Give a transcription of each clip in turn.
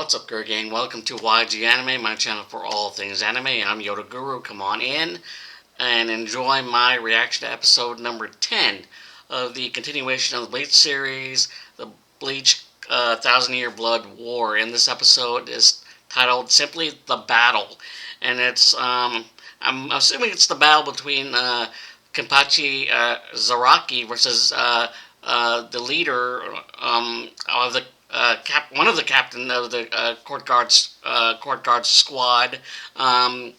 What's up, Guru Gang? Welcome to YG Anime, my channel for all things anime. I'm Yoda Guru. Come on in and enjoy my reaction to episode number 10 of the continuation of the Bleach series, the Bleach Thousand Year Blood War. And this episode is titled simply The Battle. And it's, I'm assuming it's the battle between Kenpachi Zaraki versus the leader of the one of the captain of the court guards squad, Kenpachi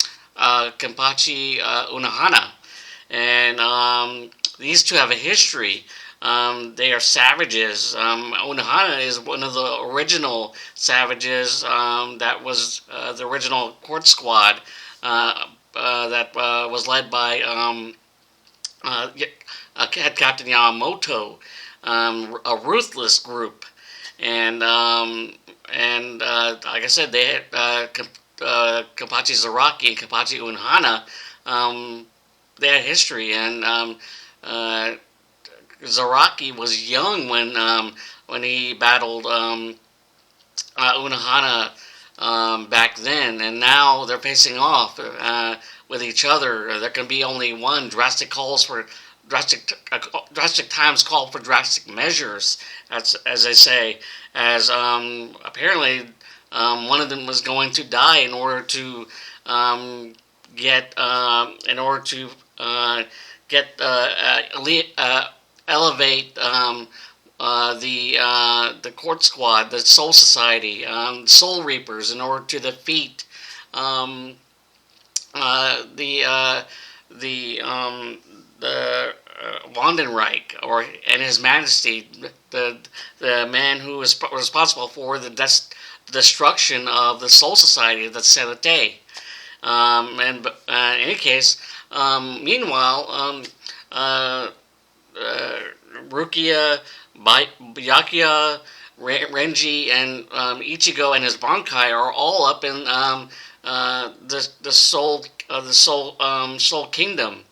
Unohana, and these two have a history. They are savages. Unohana is one of the original savages that was the original court squad that was led by head Captain Yamamoto, a ruthless group. And like I said, they had Kenpachi Zaraki and Kenpachi Unohana. They had history, and Zaraki was young when he battled Unohana back then, and now they're facing off with each other. There can be only one. Drastic times call for drastic measures, as they say, as apparently one of them was going to die in order to elevate the court squad, the Soul Society, Soul Reapers, in order to defeat the Wandenreich, and His Majesty, the man who was responsible for the destruction of the Soul Society of the Senate. In any case, meanwhile, Rukia, Byakuya, Renji, and Ichigo and his Bankai are all up in the Soul Kingdom.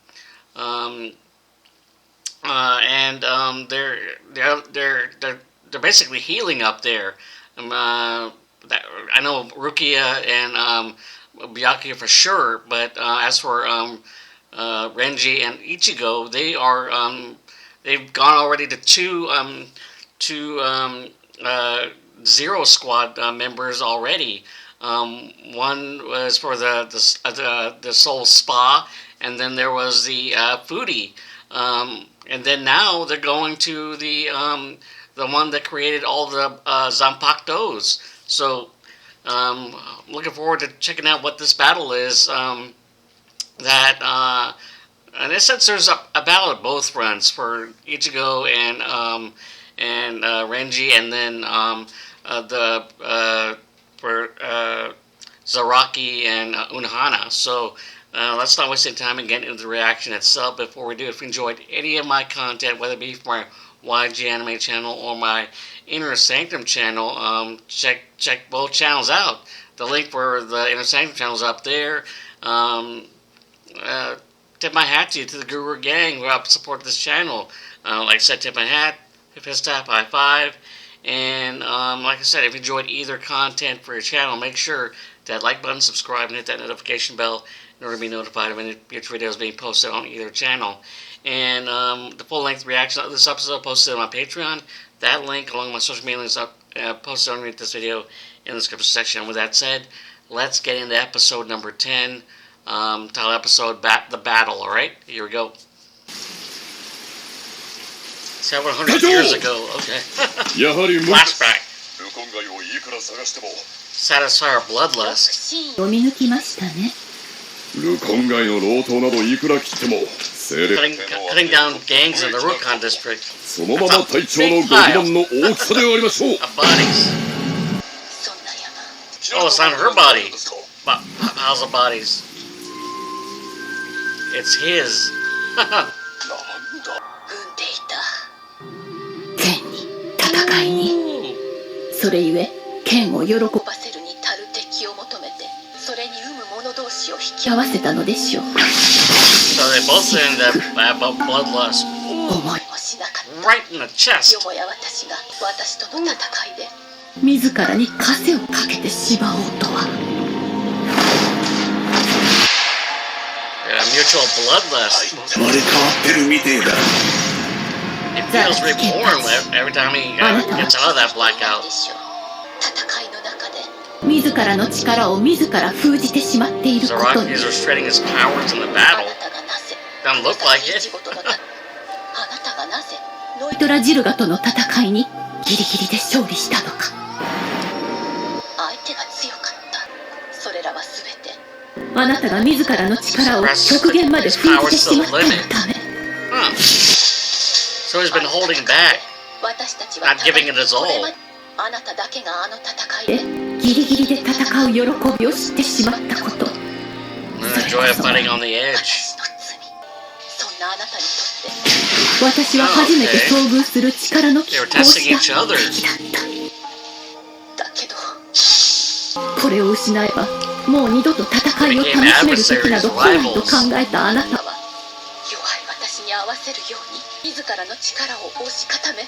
They're basically healing up there. I know Rukia and Byakuya for sure, but as for Renji and Ichigo, they've gone already to two Zero Squad members already. One was for the Soul Spa, and then there was the Foodie. And then now they're going to the one that created all the Zanpakutos. So I'm looking forward to checking out what this battle is. In a sense, there's a battle at both fronts for Ichigo and Renji, and then for Zaraki and Unohana. So let's not waste any time and get into the reaction itself. Before we do, if you enjoyed any of my content, whether it be for my YG Anime channel or my Inner Sanctum channel, check both channels out. The link for the Inner Sanctum channel is up there. Tip my hat to you, to the Guru Gang who help support this channel. Like I said, tip my hat, fist tap, high five. And like I said, if you enjoyed either content for your channel, make sure that like button, subscribe, and hit that notification bell in order to be notified of any future videos being posted on either channel. And the full-length reaction of this episode posted on my Patreon. That link, along with my social media links, posted underneath this video in the description section. And with that said, let's get into episode number 10, title episode, The Battle, alright? Here we go. 700 years ago, okay. Flashback. Satisfy our bloodlust. Cutting down gangs in the Rukia district. That's a big pile of bodies. Oh, it's not her body. Piles of bodies. It's his. So they both end up about bloodlust. Right in the chest. 自らに枷をかけてしまおうとは。Mutual bloodlust. 生まれ変わってるみてえだ。It feels reborn every time he gets out of that blackout. 戦いの中で自らの力を自ら封じてしまっていることに。 Zaraki is restraining his powers in the battle. あなたがなぜ Doesn't look like イ it. チゴとのあなたがなぜノイドラジルガとの戦いにギリギリで勝利したのか。相手が強かった。それらはすべてあなたが自らの力を極限まで封じてしまったのため。Huh. So he's been holding back, 私たちは not giving it his これ all. まであなただけがあの戦いででギリギリで戦う喜びを知ってしまったこと。 And the joy of fighting on the edge. 私の罪。そんなあなたにとって私は初めて遭遇する力の拮 They were 抗 testing した each other. 敵だっだけどた。これを失えばもう二度と戦いを楽しめる時など来ないと考えたあなた今はは弱い私に合わせるように自らの力を押し固め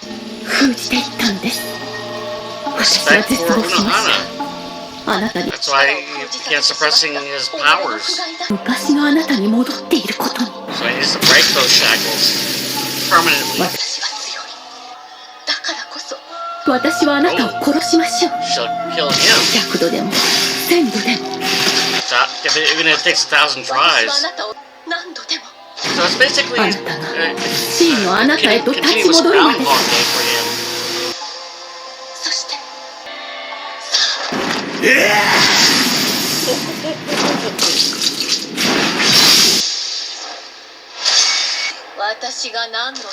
封じていったんです。私は Respect 絶 for 望しまし Unohana. た。あなたに That's why he began suppressing his powers. 昔のあなたに戻っていることに。 So he needs to break those shackles permanently. 私は強い。だからこそ私はあなたを殺しましょう。 She'll kill him. 100度でも1000度でも。 Even if it takes 1,000私はあ tries. なたを何度でも So it's basically あなたが真のあなたへと立ち continuous 戻るまで。 Groundhog Day for him. そして私が何のた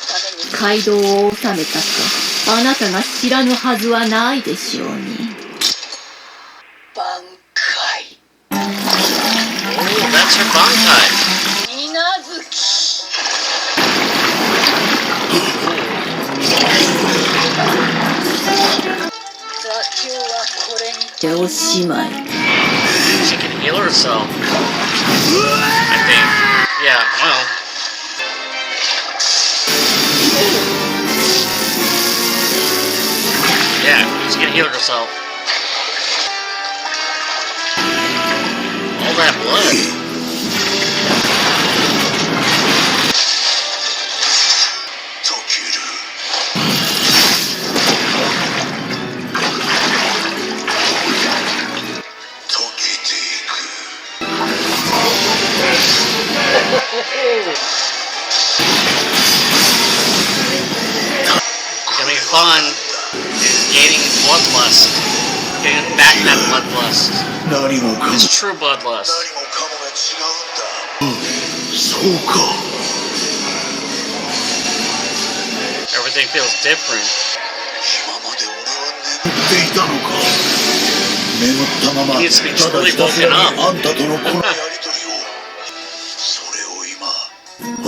めに街道を治めたかあなたが知らぬはずはないでしょうに。挽回 Oh, that's her Bankai. 稲月座標はこれにでおしまい。 She can heal herself. I think. Yeah, well. Yeah, she can heal herself. All that blood. It's gonna be fun. Gaining bloodlust. Getting back that bloodlust. 何もかも His true bloodlust. そうか。 Everything feels different. 今まで俺は眠っていたのか。眠ったまま He needs to be ただ truly ひたすら woken に up. あんたとのこのやりとりを。それを今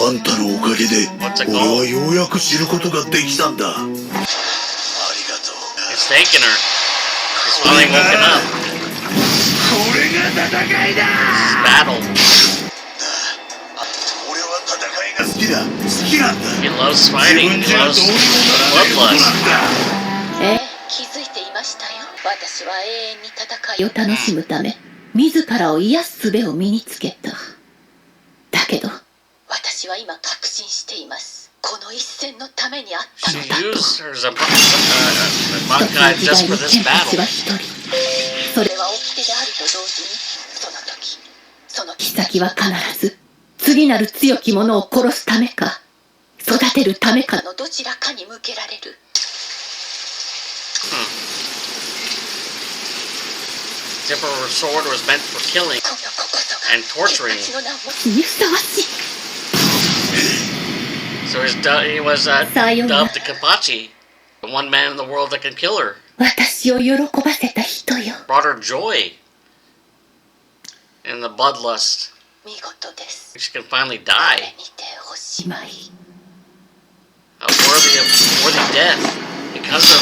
あんたのおかげで What's it 俺は called? ようやく知ることができたんだ。ありがとう。 It's taking her. He's finally woken up. これが戦いだ。 Battle. 俺は戦いが好きだ。好きなんだ。 He loves 自 fighting. 分 He じゃどう loves にもならないことなん bloodlust. だ。気づいていましたよ。私は永遠に戦いを楽しむため自らを癒す術を身につけた。だけど私は今確信しています。この一戦のためにあった She のだ used her as a 時の Bankai 時代 just に for 剣 this たち battle. は一人。それそれは掟であると同時にその時先は必ず次なる強き者を殺すためか育てるためか。のどちらかに向けられる。 The Emperor's sword was meant for killing このここそが and torturing. 結末の名を持つにふさわしい。 So he was Sayonara. dubbed the Kapachi, the one man in the world that can kill her. 私を喜ばせた人よ。 Brought her joy in the bloodlust. 見事です。 She can finally こ die れにてほしい。しまい。 a worthy death because of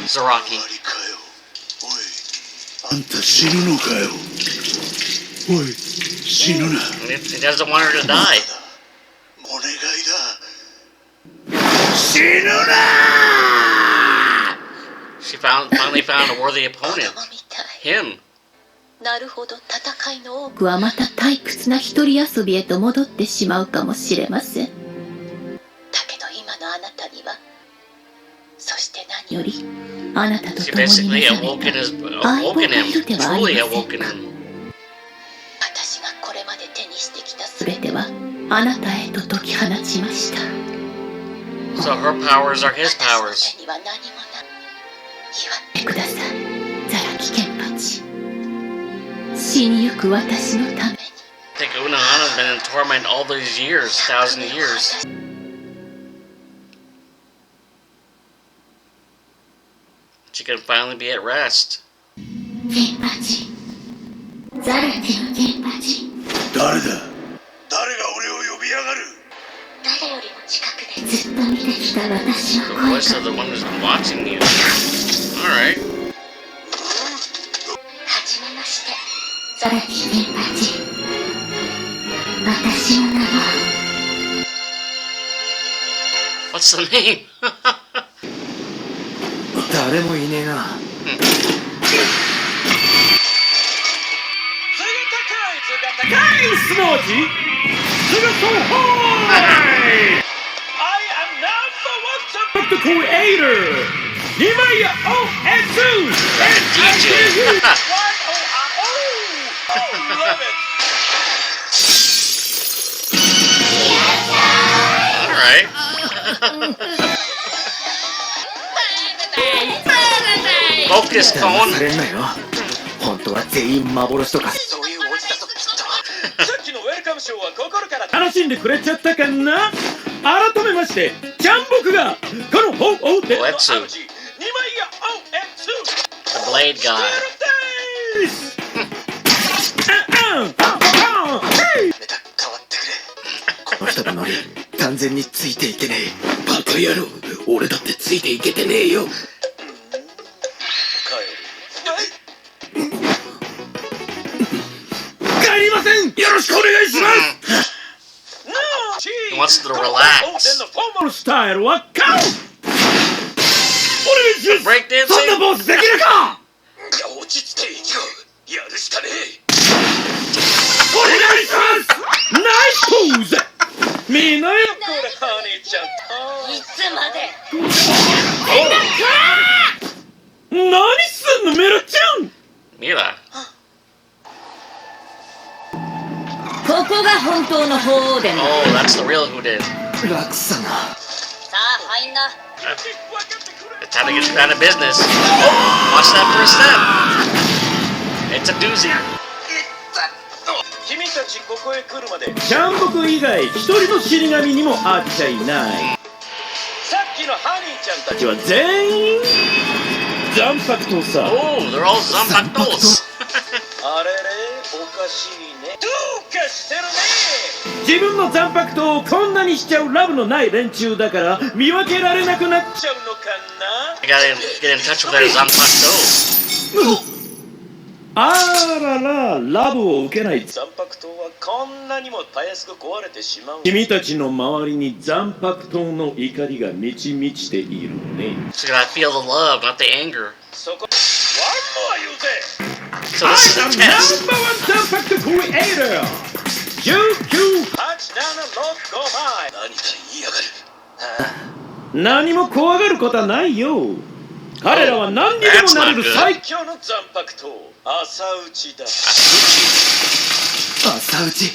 Zaraki. あんた死ぬのかよ。おい、死ぬな。 He doesn't want her to die. お願いだ。死ぬな。She finally found a worthy 子供 opponent. みたい。 Him. なるほど、戦いの多く。僕はまた退屈な一人遊びへと戻ってしまうかもしれません。だけど今のあなたには、そして何より、よりあなたと She 共に basically 目覚 awoken めた his 相棒 awoken がいる him. ではあり Truly ません awoken か。 him. 私がこれまで手にしてきたすべてはあなたへと解き放ちました。 So her powers are his 私の powers. 手には何もない。言ってください、ザラキケンパチ。死にゆく私のために。 I think Unahana's been in torment all these years, 1,000 years. She can finally be at rest. ケンパチ、ザラキのケンパチ。誰だ？誰が俺を呼びやがる？誰よりも近くでずっと見てきた私の The 声 voice が of the one who's been watching you. Alright. はじめまして。ザラキケンパチ。私の名は What's the name? 誰もいねえな。すなわちすぐそうほーい I am number one the creator 二枚や OS DJ. love it Alright. Focus, 騙 phone. されんなよ。本当は全員幻とかそういうおじだときっさっきのウェルカムショーは心から楽しんでくれちゃったかな。改めましてジャンボクがこの本をで Let's see. 2枚や The Blade guy. とネタ変わってくれ。この人のノリ完全についていけねえ。バカ野郎、俺だってついていけてねえよ。帰りません。よろしくお願いします。He wants to relax. スタイルは顔。お願いします。 Breakdancing? そんなポーズできるか。落ち着けいちご。やるしかねえ。お願いします。ナイスポーズ。みんなよ。いつまで。何すんのメラちゃん。 Mila. ここが本当の鳳凰殿。 Oh, that's the real who did. 楽さが。さあ入んな。 It's time to get out of business. Watch that first step. It's a doozy. 君たちここへ来るまでジャンボク以外一人の死神にも会っちゃいない。さっきのハニーちゃんたちは全員残白刀さ。 Oh, they're all Zanpakutos. あれれおかしいね。どうかしてるね。自分の残白刀をこんなにしちゃうラブのない連中だから見分けられなくなっちゃうのか I gotta get in touch with their Zanpakuto. な。あらら、ラブを受けない残白刀はこんなにもたやすく壊れてしまう。君たちの周りに残白刀の怒りが満ち満ちているね。 So you gotta feel the love, not the anger. そこ、ワンモア言うぜ。 So this is a I'm test. number one 残白刀クリエイター。198765枚。何か言いやがる。何も怖がることはないよ。彼らは何にでもなれる最強の残白刀。朝打ちだ。朝打ち。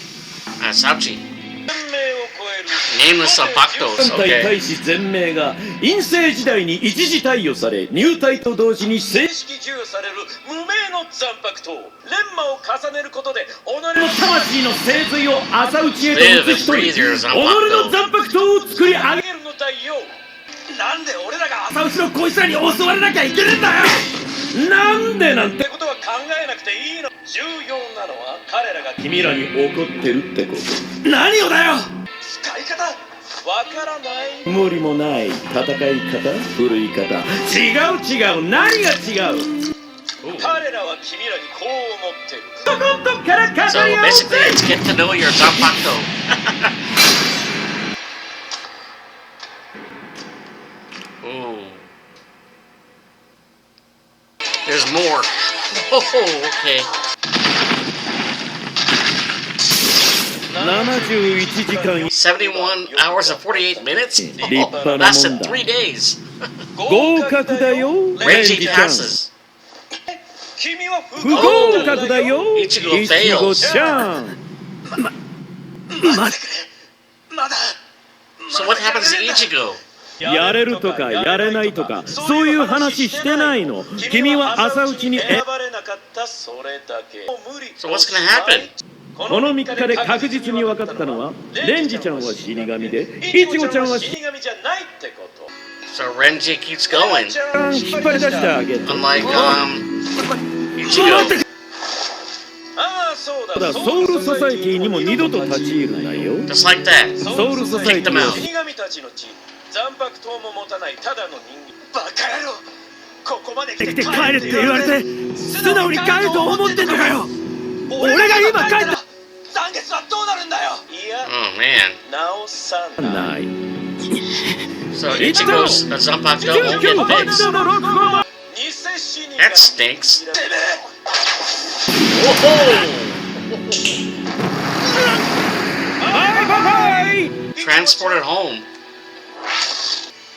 Sauchi. 全名を超える Nameless Zanpakutos. 大 Okay. 大使全名が陰性時代に一時貸与され入隊と同時に正式授与される無名の残白刀。錬磨を重ねることで己の魂の精髄を朝打ちへと移し取り己の残白刀を作り上げるのだよ。なんで俺らが朝打ちのこいつらに襲われなきゃいけねえんだよ。なんでなんてことは考えなくていいの。重要なのは彼らが君らに怒ってるってこと。何をだよ。使い方わからない。無理もない戦い方、古い方。違う何が違う。彼らは君らにこう思ってる。とことんから語 So り合おう basically, ぜ。 it's get to know your Zanpakuto. Ooh. There's more. Oh, okay. 71時間 71 hours and 48 minutes? 立派なも Lasted んだ 3 days. 合格だよレン Renji ジちゃん passes. 不合格だよいちご fails. ちゃん So what happens to Ichigo? やれるとかやれないとかそういう話してないの君は朝打ちに So what's gonna happen? この3日で確実に分かったのはレンジちゃんは死神でイチゴちゃんは死 So Renji keeps going. 引っ張り出してあげて Unlike, Ichigo. ただソウルソサイティにも二度と立ち入るなよ Just like that. ソウルソサイ Kick テ them ィ out. を死神たちの血残白刀も持たないただの人間バカ野郎ここまで来て帰れって言われて素直に帰ると思ってんのかよ俺が今帰った残月はどうなるんだよいや Oh man. 直さない So Ichigo's Zanpakuto won't get fixed. 偽死に That stinks. てめえ Whoa! バイバイ Transported home.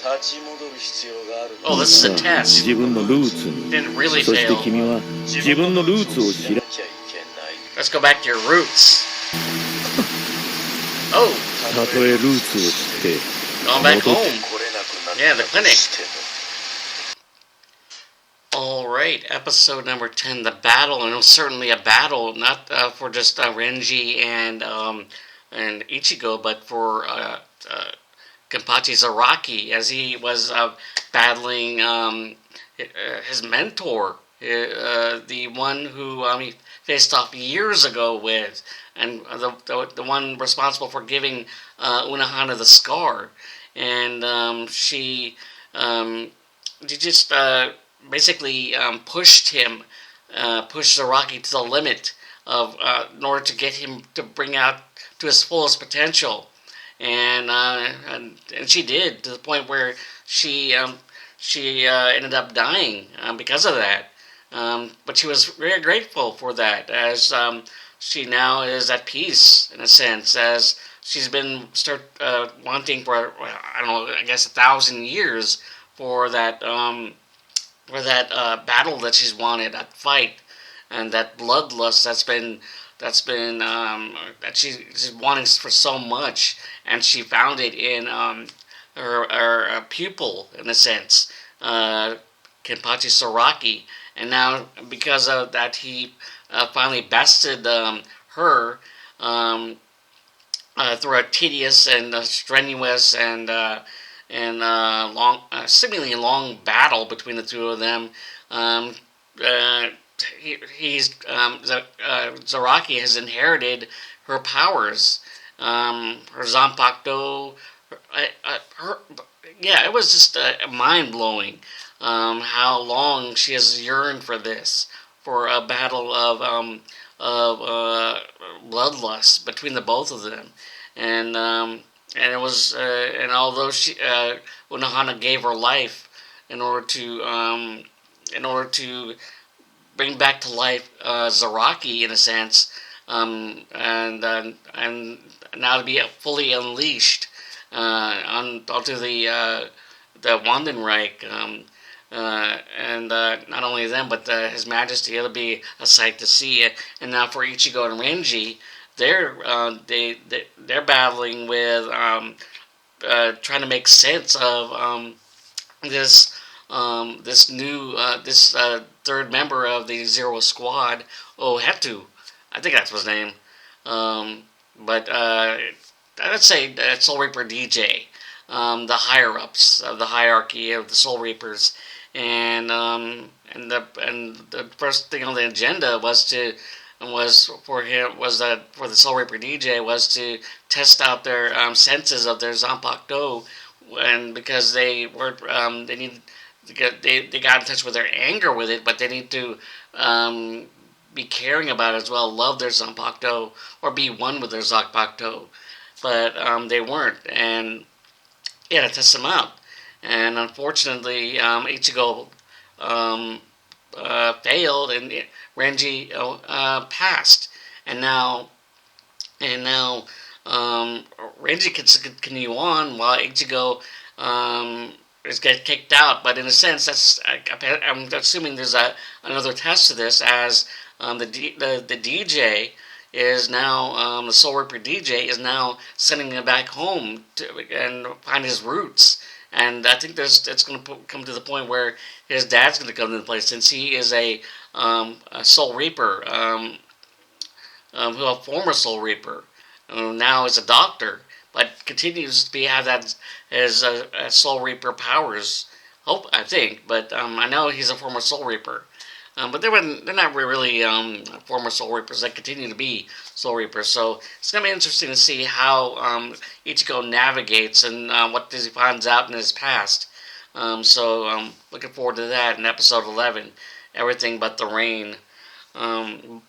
立ち戻る必要がある Oh, this is a test. 自分のルーツに Didn't really そして fail. 君は自分のルーツを知ら なきゃいけない Let's go back to your roots. Oh, たとえルーツを知って going back home. 来れなくなった Yeah, the clinic. としても Alright, episode number 10, the battle, and it was certainly a battle, not for just Renji and Ichigo, but for Kenpachi Zaraki, as he was battling his mentor, the one who he faced off years ago with, and the one responsible for giving Unohana the scar, and she just basically pushed Zaraki to the limit of in order to get him to bring out to his fullest potential, and she did, to the point where she ended up dying because of that. But she was very grateful for that, as she now is at peace in a sense, as she's been wanting for I don't know, I guess 1,000 years for that battle that she's wanted, that fight, and that bloodlust that she's wanting for so much, and she found it in her pupil, in a sense, Kenpachi Zaraki, and now because of that he finally bested her through a tedious and strenuous and long, seemingly long battle between the two of them. Zaraki has inherited her powers, her Zanpakuto. It was just mind blowing how long she has yearned for this, for a battle of bloodlust between the both of them, and it was, and although Unohana gave her life in order to bring back to life Zaraki, in a sense, and now to be fully unleashed onto the Wandenreich, and not only them, but His Majesty. It'll be a sight to see. And now for Ichigo and Renji, they're battling with trying to make sense of this new third member of the Zero Squad, Ohetu. I think that's his name. But let's say Soul Reaper DJ, the higher ups of the hierarchy of the Soul Reapers, and the first thing on the agenda was for the Soul Reaper DJ was to test out their senses of their Zanpakuto, and because they were they got in touch with their anger with it, but they need to be caring about it as well, love their Zanpakuto, or be one with their Zanpakuto, but they weren't, and to test them out. And unfortunately, Ichigo failed and Renji passed, and now Renji can continue on while Ichigo is get kicked out. But in a sense, I'm assuming there's another test to this, as the DJ is now the Soul Reaper DJ is now sending him back home and find his roots. And I think it's going to come to the point where his dad's going to come into play, since he is a Soul Reaper, a former Soul Reaper, who now is a doctor, but continues to have that his Soul Reaper powers. I think, but I know he's a former Soul Reaper. But they're not really former Soul Reapers. They continue to be Soul Reapers. So it's going to be interesting to see how Ichigo navigates and what he finds out in his past. So looking forward to that in episode 11. Everything but the rain. The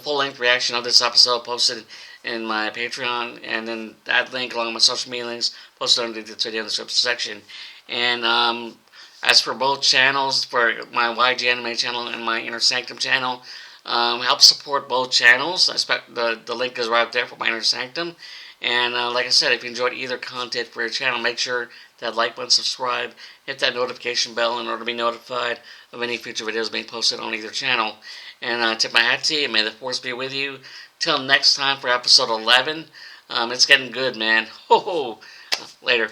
full-length reaction of this episode posted in my Patreon, and then that link along with my social media links posted under the video in the description section. And as for both channels, for my YG Anime channel and my Inner Sanctum channel, help support both channels. I expect the link is right there for my Inner Sanctum. And like I said, if you enjoyed either content for your channel, make sure to like button, subscribe, hit that notification bell in order to be notified of any future videos being posted on either channel. And tip my hat to you, and may the force be with you. Till next time for episode 11. It's getting good, man. Ho ho! Later.